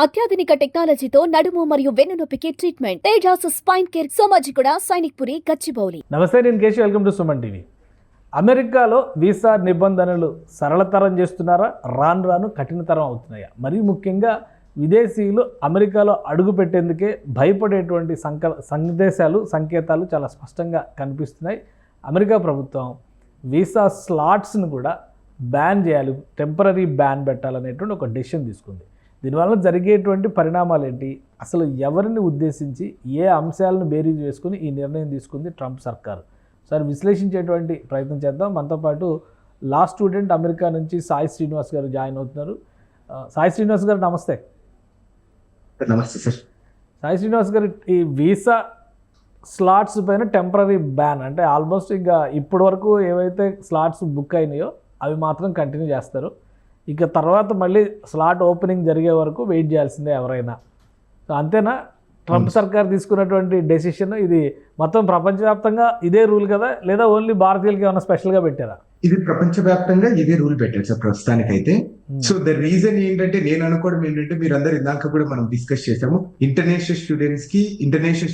అత్యాధునిక టెక్నాలజీతో నడుము మరియు వెన్నునొప్పికి treatment Tejas spine care Somajiguda Sainikpuri Gachibowli. నమస్తే, నేను Keshav. Welcome to Suman TV. అమెరికాలో వీసా నిబంధనలు సరళతరం చేస్తున్నారా, రాను రాను కఠినతరం అవుతున్నాయా? మరీ ముఖ్యంగా విదేశీయులు అమెరికాలో అడుగు పెట్టేందుకే భయపడేటువంటి సంకేతాలు చాలా స్పష్టంగా కనిపిస్తున్నాయి. అమెరికా ప్రభుత్వం వీసా స్లాట్స్ను కూడా బ్యాన్ చేయాలి, టెంపరీ బ్యాన్ పెట్టాలనేటువంటి ఒక డెసిషన్ తీసుకుంది. దీనివల్ల జరిగేటువంటి పరిణామాలు ఏంటి, అసలు ఎవరిని ఉద్దేశించి ఏ అంశాలను బేరీజ్ వేసుకుని ఈ నిర్ణయం తీసుకుంది ట్రంప్ సర్కారు? సార్, విశ్లేషించేటువంటి ప్రయత్నం చేద్దాం. మనతో పాటు లా స్టూడెంట్ అమెరికా నుంచి సాయి శ్రీనివాస్ గారు జాయిన్ అవుతున్నారు. సాయి శ్రీనివాస్ గారు నమస్తే. నమస్తే సార్. సాయి శ్రీనివాస్ గారు, ఈ వీసా స్లాట్స్ పైన టెంపరీ బ్యాన్ అంటే ఆల్మోస్ట్ ఇంకా ఇప్పటి వరకు ఏవైతే స్లాట్స్ బుక్ అయినాయో అవి మాత్రం కంటిన్యూ చేస్తారు. ఇక తర్వాత మళ్ళీ స్లాట్ ఓపెనింగ్ జరిగే వరకు వెయిట్ చేయాల్సిందే ఎవరైనా. సో అంతేనా ట్రంప్ సర్కార్ తీసుకున్నటువంటి డెసిషన్? ఇది మొత్తం ప్రపంచవ్యాప్తంగా ఇదే రూల్ కదా, లేదా ఓన్లీ భారతీయులకి ఏమైనా స్పెషల్గా పెట్టారా? ఇది ప్రపంచవ్యాప్తంగా ఇదే రూల్ పెట్టారు సార్ ప్రస్తుతానికైతే. సో ద రీజన్ ఏంటంటే, నేను అనుకోవడం ఏంటంటే, మీరు అందరు ఇందాక కూడా మనం డిస్కస్ చేసాము, ఇంటర్నేషనల్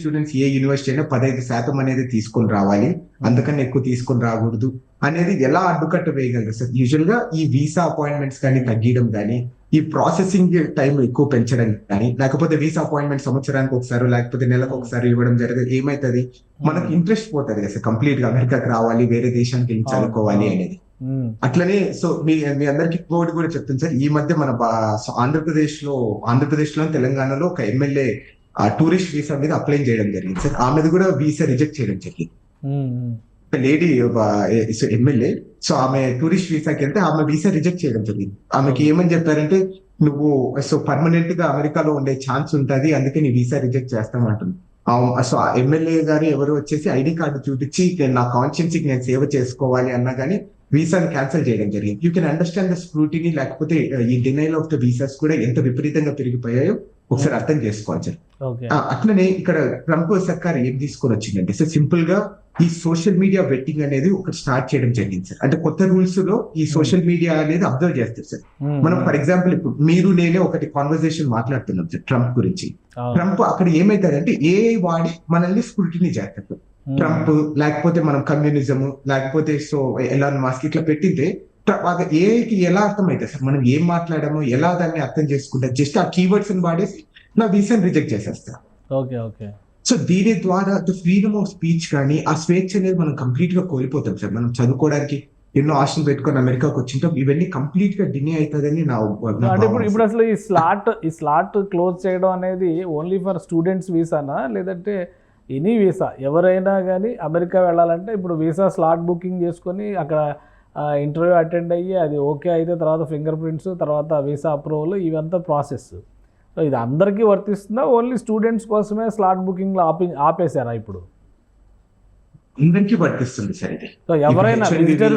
స్టూడెంట్స్ ఏ యూనివర్సిటీ అయినా 15% అనేది తీసుకొని రావాలి, అందుకని ఎక్కువ తీసుకొని రాకూడదు అనేది ఎలా అడ్డుకట్ట వేయగలరు సార్? యూజువల్ గా ఈ వీసా అపాయింట్మెంట్స్ కానీ తగ్గడం కానీ, ఈ ప్రాసెసింగ్ టైం ఎక్కువ పెంచడం కానీ, లేకపోతే వీసా అపాయింట్మెంట్ సంవత్సరానికి ఒకసారి లేకపోతే నెలకు ఒకసారి ఇవ్వడం జరిగింది, ఏమైతుంది, మనకు ఇంట్రెస్ట్ పోతుంది కదా సార్ కంప్లీట్ గా అమెరికాకి రావాలి, వేరే దేశానికి వెళ్ళి చదువుకోవాలి అనేది. అట్లనే సో మీ అందరికి ఇంకోటి కూడా చెప్తాను సార్. ఈ మధ్య మన ఆంధ్రప్రదేశ్ లో తెలంగాణలో ఒక ఎమ్మెల్యే టూరిస్ట్ వీసా మీద అప్లై చేయడం జరిగింది సార్. ఆమెది కూడా వీసా రిజెక్ట్ చేయడం జరిగింది. లేడీ ఎమ్మెల్యే, సో ఆమె టూరిస్ట్ వీసాకి వెళ్తే ఆమె వీసా రిజెక్ట్ చేయడం జరిగింది. ఆమెకి ఏమని చెప్పారంటే, నువ్వు సో పర్మనెంట్ గా అమెరికాలో ఉండే ఛాన్స్ ఉంటుంది, అందుకే నీ వీసా రిజెక్ట్ చేస్తామంటుంది. సో ఆ ఎమ్మెల్యే గారు ఎవరు వచ్చేసి ఐడి కార్డు చూపించి నా కాన్షియన్స్ కి నేను సేవ చేసుకోవాలి అన్నా కానీ వీసాని క్యాన్సిల్ చేయడం జరిగింది. You can understand the scrutiny, లేకపోతే ఈ డినైల్ ఆఫ్ ద వీసాస్ కూడా ఎంత విపరీతంగా పెరిగిపోయాయో ఒకసారి అర్థం చేసుకోవాలి సార్. అట్లనే ఇక్కడ ట్రంప్ సర్కార్ ఏం తీసుకొని వచ్చిందంటే సార్, సింపుల్ గా ఈ సోషల్ మీడియా వెట్టింగ్ అనేది ఒకటి స్టార్ట్ చేయడం జరిగింది సార్. అంటే కొత్త రూల్స్ లో ఈ సోషల్ మీడియా అనేది అబ్జర్వ్ చేస్తారు సార్. మనం ఫర్ ఎగ్జాంపుల్ ఇప్పుడు మీరు నేనే ఒకటి కాన్వర్సేషన్ మాట్లాడుతున్నాం సార్ ట్రంప్ గురించి. ట్రంప్ అక్కడ ఏమైతుందంటే ఏఐ వాడి మనల్ని స్క్రూటినీ చేస్తారు. ట్రంప్ లేకపోతే మనం కమ్యూనిజం లేకపోతే సో ఎలాన్ మస్క్ ఇట్లా పెట్టింటే ఏఐకి ఎలా అర్థం అవుతుంది సార్ మనం ఏం మాట్లాడామో, ఎలా దాన్ని అర్థం చేసుకుంటారు, జస్ట్ ఆ కీవర్డ్స్ వాడేసి నా వీసాని రిజెక్ట్ చేసేస్తారు. సో దీని ద్వారా ద ఫ్రీడమ్ ఆఫ్ స్పీచ్ కానీ ఆ స్వేచ్ఛ అనేది మనం కంప్లీట్ గా కోల్పోతాం సార్. మనం చదువుకోవడానికి ఎన్నో ఆశలు పెట్టుకొని అమెరికాకి వచ్చింటాం, ఇవన్నీ కంప్లీట్ గా డినే అవుతుందని నా ఇప్పుడు అసలు ఈ స్లాట్ క్లోజ్ చేయడం అనేది ఓన్లీ ఫర్ స్టూడెంట్స్ వీసానా, లేదంటే ఎనీ వీసా ఎవరైనా కానీ అమెరికా వెళ్ళాలంటే ఇప్పుడు వీసా స్లాట్ బుకింగ్ చేసుకొని అక్కడ ఇంటర్వ్యూ అటెండ్ అయ్యి అది ఓకే అయితే తర్వాత ఫింగర్ ప్రింట్స్, తర్వాత వీసా అప్రూవల్, ఇవంతా ప్రాసెస్. సో ఇది అందరికీ వర్తిస్తుందా, ఓన్లీ స్టూడెంట్స్ కోసమే స్లాట్ బుకింగ్లో ఆపేశారా ఇప్పుడు? అందరికీ వర్తిస్తుంది సార్ ఇది. సో ఎవరైనా విజిటర్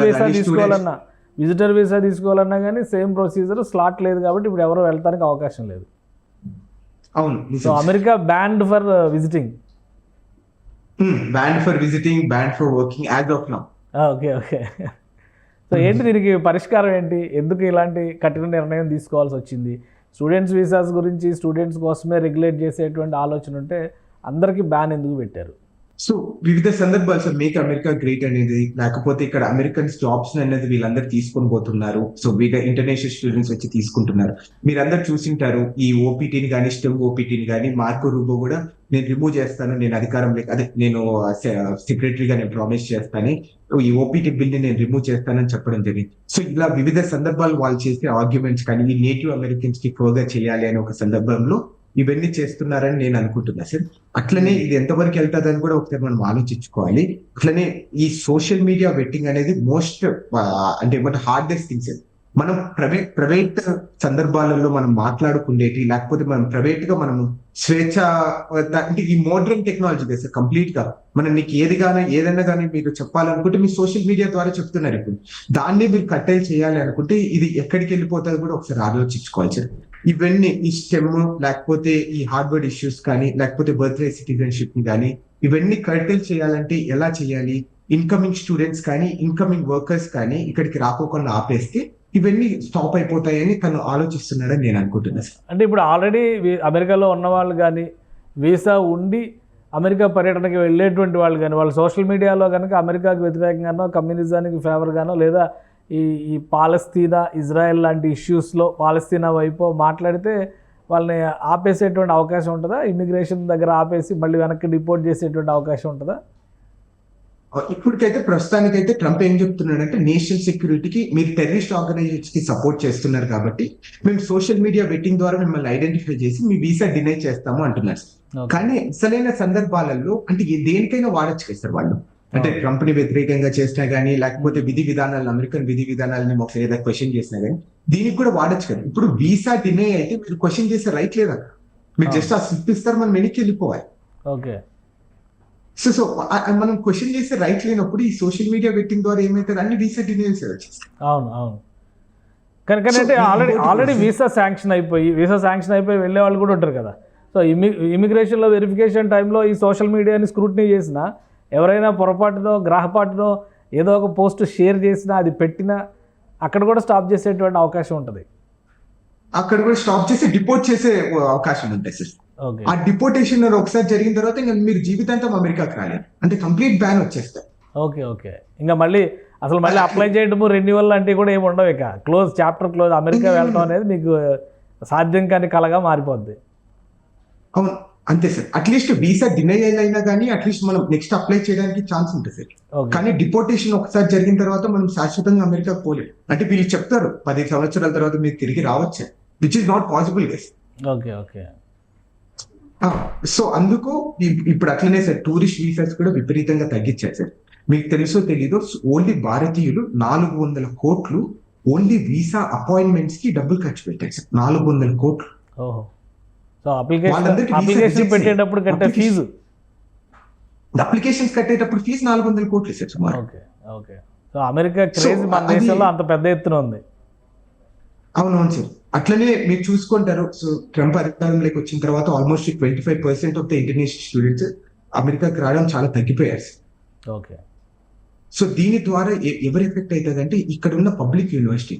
వీసా తీసుకోవాలన్నా కానీ సేమ్ ప్రొసీజర్, స్లాట్ లేదు కాబట్టి ఇప్పుడు ఎవరు వెళ్ళడానికి అవకాశం లేదు. అవును. So America banned for visiting, banned for working as of now. Okay. So ఏంటి దీనికి పరిష్కారం ఏంటి? ఎందుకు ఇలాంటి కఠిన నిర్ణయం తీసుకోవాల్సి వచ్చింది? స్టూడెంట్స్ వీసాస్ గురించి స్టూడెంట్స్ కోసమే రెగ్యులేట్ చేసేటువంటి ఆలోచన ఉంటే అందరికీ బ్యాన్ ఎందుకు పెట్టారు? సో వివిధ సందర్భాలు సార్, మేక్ అమెరికా గ్రేట్ అనేది, లేకపోతే ఇక్కడ అమెరికన్స్ జాబ్స్ అనేది వీళ్ళందరూ తీసుకొని పోతున్నారు. సో వీళ్ళ ఇంటర్నేషనల్ స్టూడెంట్స్ వచ్చి తీసుకుంటున్నారు. మీరందరూ చూసింటారు ఈ ఓపీటీని కానీ స్టెమ్ ఓపీటీని కానీ మార్కో రూబో కూడా నేను రిమూవ్ చేస్తాను, నేను నేను సెక్రటరీగా నేను ప్రామిస్ చేస్తాను, ఈ ఓపీటీ బిల్ ని నేను రిమూవ్ చేస్తానని చెప్పడం జరిగింది. సో ఇలా వివిధ సందర్భాలు వాళ్ళు చేసే ఆర్గ్యుమెంట్స్ కానీ ఈ నేటివ్ అమెరికన్స్ కి ఫర్దర్ చేయాలి అనే ఒక సందర్భంలో ఇవన్నీ చేస్తున్నారని నేను అనుకుంటున్నా సార్. అట్లనే ఇది ఎంతవరకు వెళ్తాదని కూడా ఒకసారి మనం ఆలోచించుకోవాలి. అట్లనే ఈ సోషల్ మీడియా వెట్టింగ్ అనేది మోస్ట్ అంటే హార్డెస్ట్ థింగ్స్. మనం ప్రైవేట్ సందర్భాలలో మనం మాట్లాడుకునేటి, లేకపోతే మనం ప్రైవేట్ గా మనం స్వేచ్ఛ అంటే ఈ మోడర్న్ టెక్నాలజీ కదా సార్ కంప్లీట్ గా. మనం నీకు ఏదైనా కానీ మీరు చెప్పాలనుకుంటే మీ సోషల్ మీడియా ద్వారా చెప్తున్నారు. ఇప్పుడు దాన్ని మీరు కట్టేలు చేయాలి అనుకుంటే ఇది ఎక్కడికి వెళ్ళిపోతుంది కూడా ఒకసారి ఆలోచించుకోవాలి సార్. ఇవన్నీ ఈ స్టెమ్ లేకపోతే ఈ హార్డ్వర్డ్ ఇష్యూస్ కానీ, లేకపోతే బర్త్ రైట్ సిటిజన్షిప్ ని కానీ, ఇవన్నీ కట్టేలు చేయాలంటే ఎలా చేయాలి? ఇన్కమింగ్ స్టూడెంట్స్ కానీ ఇన్కమింగ్ వర్కర్స్ కానీ ఇక్కడికి రాకోకుండా ఆపేస్తే ఇవన్నీ స్టాప్ అయిపోతాయని తను ఆలోచిస్తున్నాడని నేను అనుకుంటున్నాను సార్. అంటే ఇప్పుడు ఆల్రెడీ అమెరికాలో ఉన్న వాళ్ళు కానీ వీసా ఉండి అమెరికా పర్యటనకి వెళ్ళేటువంటి వాళ్ళు కానీ వాళ్ళు సోషల్ మీడియాలో కనుక అమెరికాకి వ్యతిరేకంగానో కమ్యూనిజానికి ఫేవర్గానో లేదా ఈ పాలస్తీనా ఇజ్రాయెల్ లాంటి ఇష్యూస్లో పాలస్తీనా వైపు మాట్లాడితే వాళ్ళని ఆపేసేటువంటి అవకాశం ఉంటుందా? ఇమిగ్రేషన్ దగ్గర ఆపేసి మళ్ళీ వెనక్కి డిపోర్ట్ చేసేటువంటి అవకాశం ఉంటుందా? ఇప్పటికైతే ప్రస్తుతానికైతే ట్రంప్ ఏం చెప్తున్నాడంటే నేషనల్ సెక్యూరిటీకి మీరు టెర్రరిస్ట్ ఆర్గనైజేషన్ కి సపోర్ట్ చేస్తున్నారు కాబట్టి మేము సోషల్ మీడియా వెట్టింగ్ ద్వారా మిమ్మల్ని ఐడెంటిఫై చేసి మీ వీసా డినై చేస్తాము అంటున్నారు. కానీ అసలైన సందర్భాలలో అంటే దేనికైనా వాడచ్చు కదా సార్ వాళ్ళు. అంటే ట్రంప్ ని వ్యతిరేకంగా చేసినా గానీ లేకపోతే విధి విధానాలను అమెరికన్ విధి విధానాలని ఒక ఏదైనా క్వశ్చన్ చేసినా గానీ దీనికి కూడా వాడచ్చు కదా. ఇప్పుడు వీసా డినై అయితే మీరు క్వశ్చన్ చేసే రైట్ లేదా, మీరు జస్ట్ ఆ స్లిప్ ఇస్తారు, మనం వెనక్కి వెళ్ళిపోవాలి. ఓకే. సో మనం క్వశ్చన్ చేసే రైట్ లేనప్పుడు ఈ సోషల్ మీడియా వెట్టింగ్ ద్వారా ఏమైతే అన్ని వీసా డినైల్స్ వచ్చేస్తాయి. అవును. కానీ అంటే ఆల్రెడీ వీసా శాంక్షన్ అయిపోయి వెళ్ళే వాళ్ళు కూడా ఉంటారు కదా. సో ఇమిగ్రేషన్లో వెరిఫికేషన్ టైంలో ఈ సోషల్ మీడియాని స్క్రూటినీ చేసినా ఎవరైనా పొరపాటునో గ్రహపాటునో ఏదో ఒక పోస్ట్ షేర్ చేసినా అది పెట్టినా అక్కడ కూడా స్టాప్ చేసేటువంటి అవకాశం ఉంటుంది. అక్కడ కూడా స్టాప్ చేసి డిపోర్ట్ చేసే అవకాశం ఉంటాయి సార్. ఆ డిపోర్టేషన్ ఒకసారి జరిగిన తర్వాత ఇంకా మీరు జీవితాంతం అమెరికాకి రాలేదు, అంటే కంప్లీట్ బ్యాన్ వచ్చేస్తారు. ఓకే. ఇంకా మళ్ళీ అప్లై చేయడము రెన్యువల్ లాంటివి కూడా ఏమి ఉండవు, ఇక చాప్టర్ క్లోజ్. అమెరికా వెళ్ళడం అనేది మీకు సాధ్యం కాని కలగా మారిపోద్ది. అవును, అంతే సార్. అట్లీస్ట్ వీసా డినై అయినా కానీ అట్లీస్ట్ మనం నెక్స్ట్ అప్లై చేయడానికి ఛాన్స్ ఉంటుంది సార్. కానీ డిపోర్టేషన్ ఒకసారి జరిగిన తర్వాత మనం శాశ్వతంగా అమెరికాకు పోలేదు. అంటే వీళ్ళు చెప్తారు 10 సంవత్సరాల తర్వాత మీరు తిరిగి రావచ్చు, which is not possible guys. Okay. So అందుకు ఇప్పుడు అట్లనే సార్ టూరిస్ట్ వీసాస్ కూడా విపరీతంగా తగ్గించారు సార్. మీకు తెలుసో తెలీదో ఓన్లీ భారతీయులు 400 కోట్లు ఓన్లీ వీసా అపాయింట్మెంట్స్ కి డబ్బులు ఖర్చు పెట్టారు సార్. 400 కోట్లు. సో అప్లికేషన్ పెట్టేటప్పుడు కట్టే ఫీజు, అప్లికేషన్స్ కట్టేటప్పుడు ఫీజు 400 కోట్లు సార్ సుమారు. ఓకే. సో అమెరికా క్రేజ్ మన దేశంలో అంత పెద్ద ఎత్తున ఉంది. అవునవును సార్. అట్లనే మీరు చూసుకుంటారు. సో ట్రంప్ అధికారంలోకి వచ్చిన తర్వాత almost 25% of the international students అమెరికాకి రావడం చాలా తగ్గిపోయారు. ఓకే. సో దీని ద్వారా ఎవరు ఎఫెక్ట్ అవుతుంది అంటే ఇక్కడ ఉన్న పబ్లిక్ యూనివర్సిటీ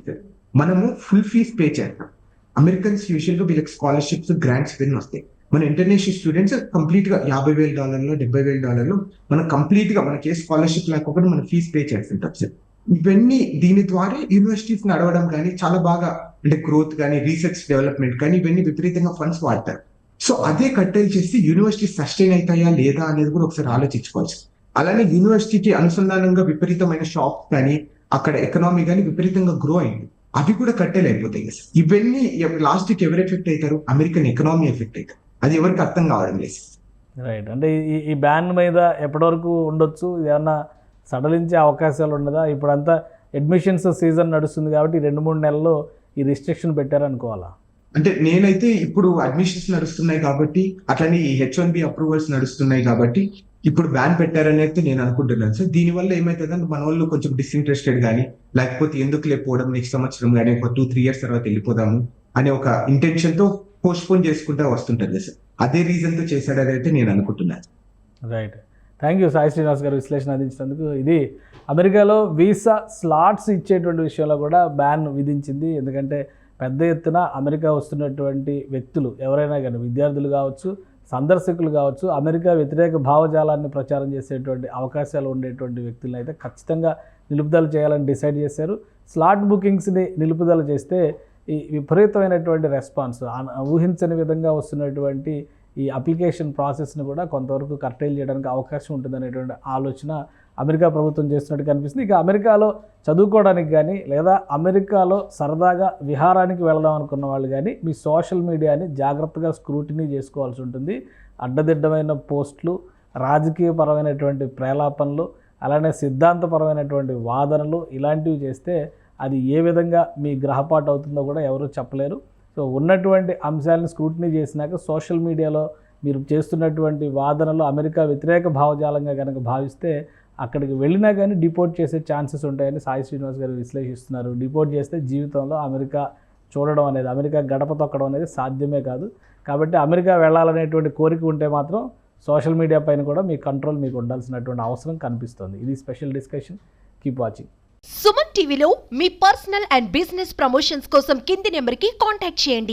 మనము ఫుల్ ఫీజ్ పే చేస్తాం. అమెరికన్స్ యూజువల్ గా వీళ్ళకి స్కాలర్షిప్స్ గ్రాంట్స్ ఇవన్నీ వస్తాయి. మన ఇంటర్నేషనల్ స్టూడెంట్స్ కంప్లీట్ గా $50,000 $70,000 మనం కంప్లీట్ గా మనకి ఏ స్కాలర్షిప్ లేకపోతే మనం ఫీజ్ పే చేస్తుంటాం సార్. ఇవన్నీ దీని ద్వారా యూనివర్సిటీస్ నడవడం కానీ చాలా బాగా అంటే గ్రోత్ కానీ రీసెర్చ్ డెవలప్మెంట్ కానీ ఇవన్నీ విపరీతంగా ఫండ్స్ వాడతారు. సో అదే కట్టేలు చేసి యూనివర్సిటీ సస్టైన్ అవుతాయా లేదా అనేది కూడా ఒకసారి ఆలోచించుకోవచ్చు. అలానే యూనివర్సిటీకి అనుసంధానంగా విపరీతమైన షాప్స్ కానీ అక్కడ ఎకనామీ కానీ విపరీతంగా గ్రో అయింది, అవి కూడా కట్టేలు అయిపోతాయి కదా. ఇవన్నీ లాస్ట్ కి ఎవరు ఎఫెక్ట్ అవుతారు? అమెరికన్ ఎకనామీ ఎఫెక్ట్ అవుతారు. అది ఎవరికి అర్థం కావడం లేదు. రైట్. అంటే ఈ బ్యాన్ మీద ఎప్పటి వరకు ఉండొచ్చు, ఏమన్నా సడలించే అవకాశాలు ఉండదా? ఇప్పుడంతా అడ్మిషన్స్ సీజన్ నడుస్తుంది కాబట్టి 2-3 నెలల్లో ఈ రిస్ట్రిక్షన్ పెట్టారనుకోవాలా? అంటే నేనైతే ఇప్పుడు అడ్మిషన్స్ నడుస్తున్నాయి కాబట్టి అట్లనే ఈ H1B అప్రూవల్స్ నడుస్తున్నాయి కాబట్టి ఇప్పుడు బ్యాన్ పెట్టారని అయితే నేను అనుకుంటున్నాను సార్. దీనివల్ల ఏమైతుందంటే మన వాళ్ళు కొంచెం డిస్ఇంట్రెస్టెడ్ కానీ లేకపోతే ఎందుకు లేకపోవడం నెక్స్ట్ సంవత్సరం కానీ ఒక 2-3 years తర్వాత వెళ్ళిపోదాము అనే ఒక ఇంటెన్షన్ తో పోస్ట్పోన్ చేసుకుంటూ వస్తుంటుంది సార్. అదే రీజన్ తో చేశాడని అయితే నేను అనుకుంటున్నాను. Right. Thank you Sai Srinivas గారు విశ్లేషణ అందించినందుకు. ఇది అమెరికాలో వీసా స్లాట్స్ ఇచ్చేటువంటి విషయంలో కూడా బ్యాన్ విధించింది. ఎందుకంటే పెద్ద ఎత్తున అమెరికా వస్తున్నటువంటి వ్యక్తులు ఎవరైనా కానీ విద్యార్థులు కావచ్చు, సందర్శకులు కావచ్చు, అమెరికా వ్యతిరేక భావజాలాన్ని ప్రచారం చేసేటువంటి అవకాశాలు ఉండేటువంటి వ్యక్తులను అయితే ఖచ్చితంగా నిలుపుదల చేయాలని డిసైడ్ చేశారు. స్లాట్ బుకింగ్స్ని నిలుపుదల చేస్తే ఈ విపరీతమైనటువంటి రెస్పాన్స్, ఊహించని విధంగా వస్తున్నటువంటి ఈ అప్లికేషన్ ప్రాసెస్ని కూడా కొంతవరకు కర్టైల్ చేయడానికి అవకాశం ఉంటుందనేటువంటి ఆలోచన అమెరికా ప్రభుత్వం చేస్తున్నట్టు కనిపిస్తుంది. ఇక అమెరికాలో చదువుకోవడానికి కానీ లేదా అమెరికాలో సరదాగా విహారానికి వెళదాం అనుకున్న వాళ్ళు కానీ మీ సోషల్ మీడియాని జాగ్రత్తగా స్క్రూటినీ చేసుకోవాల్సి ఉంటుంది. అడ్డదిడ్డమైన పోస్టులు, రాజకీయపరమైనటువంటి ప్రేలాపనలు, అలానే సిద్ధాంతపరమైనటువంటి వాదనలు ఇలాంటివి చేస్తే అది ఏ విధంగా మీ గ్రహపాటు అవుతుందో కూడా ఎవరూ చెప్పలేరు. సో ఉన్నటువంటి అంశాలను స్క్రూటినీ చేసినాక సోషల్ మీడియాలో మీరు చేస్తున్నటువంటి వాదనలు అమెరికా వ్యతిరేక భావజాలంగా కనుక భావిస్తే అక్కడికి వెళ్ళినా కానీ డిపోర్ట్ చేసే ఛాన్సెస్ ఉంటాయని సాయి శ్రీనివాస్ గారు విశ్లేషిస్తున్నారు. డిపోర్ట్ చేస్తే జీవితంలో అమెరికా చూడడం అనేది, అమెరికా గడప తొక్కడం అనేది సాధ్యమే కాదు. కాబట్టి అమెరికా వెళ్ళాలనేటువంటి కోరిక ఉంటే మాత్రం సోషల్ మీడియా పైన కూడా మీ కంట్రోల్ మీకు ఉండాల్సినటువంటి అవసరం కనిపిస్తుంది. ఇది special discussion. Keep watching. Suman టీవీలో మీ పర్సనల్ అండ్ బిజినెస్ ప్రమోషన్స్ కోసం కింది నెంబర్కి కాంటాక్ట్ చేయండి.